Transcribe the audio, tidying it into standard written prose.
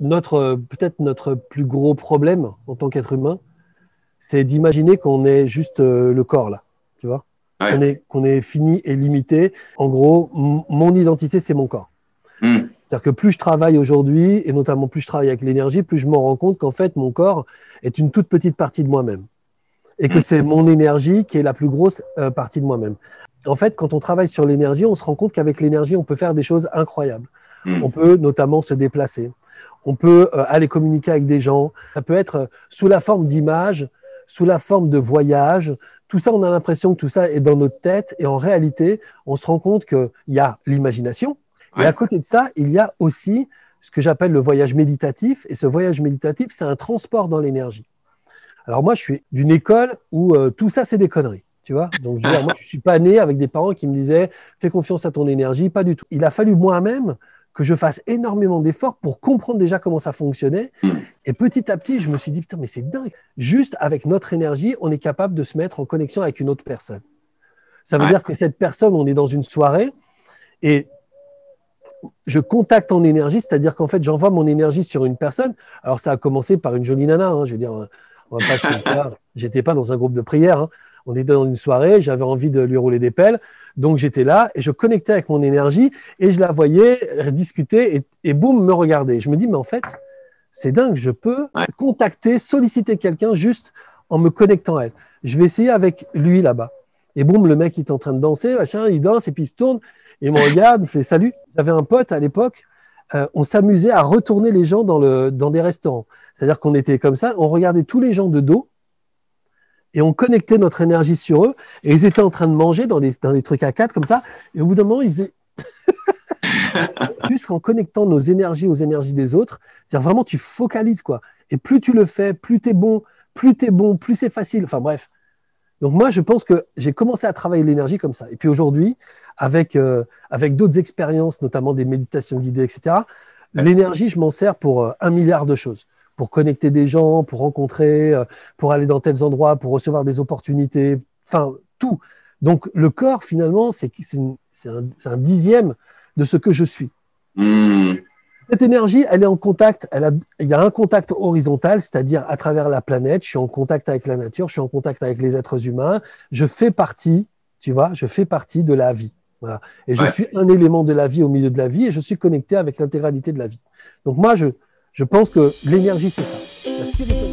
Peut-être notre plus gros problème en tant qu'être humain, c'est d'imaginer qu'on est juste le corps là, tu vois, Ouais. qu'on est fini et limité. En gros, mon identité, c'est mon corps. Hmm. C'est-à-dire que plus je travaille aujourd'hui, et notamment plus je travaille avec l'énergie, plus je me rends compte qu'en fait, mon corps est une toute petite partie de moi-même. Et que Hmm. c'est mon énergie qui est la plus grosse partie de moi-même. En fait, quand on travaille sur l'énergie, on se rend compte qu'avec l'énergie, on peut faire des choses incroyables. On Hmm. peut notamment se déplacer. On peut aller communiquer avec des gens. Ça peut être sous la forme d'images, sous la forme de voyages. Tout ça, on a l'impression que tout ça est dans notre tête. Et en réalité, on se rend compte qu'il y a l'imagination. Et à Ouais. côté de ça, il y a aussi ce que j'appelle le voyage méditatif. Et ce voyage méditatif, c'est un transport dans l'énergie. Alors moi, je suis d'une école où tout ça, c'est des conneries. Tu vois. Donc, je veux dire, moi, je ne suis pas né avec des parents qui me disaient fais confiance à ton énergie, pas du tout. Il a fallu moi-même que je fasse énormément d'efforts pour comprendre déjà comment ça fonctionnait. Hmm. Et petit à petit, je me suis dit putain, mais c'est dingue. Juste avec notre énergie, on est capable de se mettre en connexion avec une autre personne. Ça veut Ouais. dire que cette personne, on est dans une soirée et je contacte en énergie, c'est-à-dire qu'en fait, j'envoie mon énergie sur une personne. Alors, ça a commencé par une jolie nana, hein, je veux dire, on va pas se faire. J'étais pas dans un groupe de prière, hein. On était dans une soirée, j'avais envie de lui rouler des pelles, donc j'étais là et je connectais avec mon énergie et je la voyais discuter et boum, me regarder. Je me dis, mais en fait, c'est dingue, je peux Ouais. contacter, solliciter quelqu'un juste en me connectant à elle. Je vais essayer avec lui là-bas. Et boum, le mec, il est en train de danser, machin, il danse et puis il se tourne, il me regarde, il fait salut. J'avais un pote à l'époque, on s'amusait à retourner les gens dans des restaurants. C'est-à-dire qu'on était comme ça, on regardait tous les gens de dos et on connectait notre énergie sur eux et ils étaient en train de manger dans des trucs à quatre comme ça. Et au bout d'un moment, ils faisaient juste en connectant nos énergies aux énergies des autres. C'est-à-dire vraiment, tu focalises quoi. Et plus tu le fais, plus t'es bon, plus c'est facile. Enfin bref. Donc moi, je pense que j'ai commencé à travailler l'énergie comme ça. Et puis aujourd'hui, avec d'autres expériences, notamment des méditations guidées, etc., Ouais. l'énergie, je m'en sers pour 1 milliard de choses. Pour connecter des gens, pour rencontrer, pour aller dans tels endroits, pour recevoir des opportunités, enfin tout. Donc le corps, finalement, c'est un dixième de ce que je suis. Hmm. Cette énergie, elle est en contact, il y a un contact horizontal, c'est-à-dire à travers la planète, je suis en contact avec la nature, je suis en contact avec les êtres humains, je fais partie, tu vois, je fais partie de la vie. Voilà. Et je Ouais. suis un élément de la vie au milieu de la vie et je suis connecté avec l'intégralité de la vie. Donc moi, je pense que l'énergie, c'est ça. La spiritualité,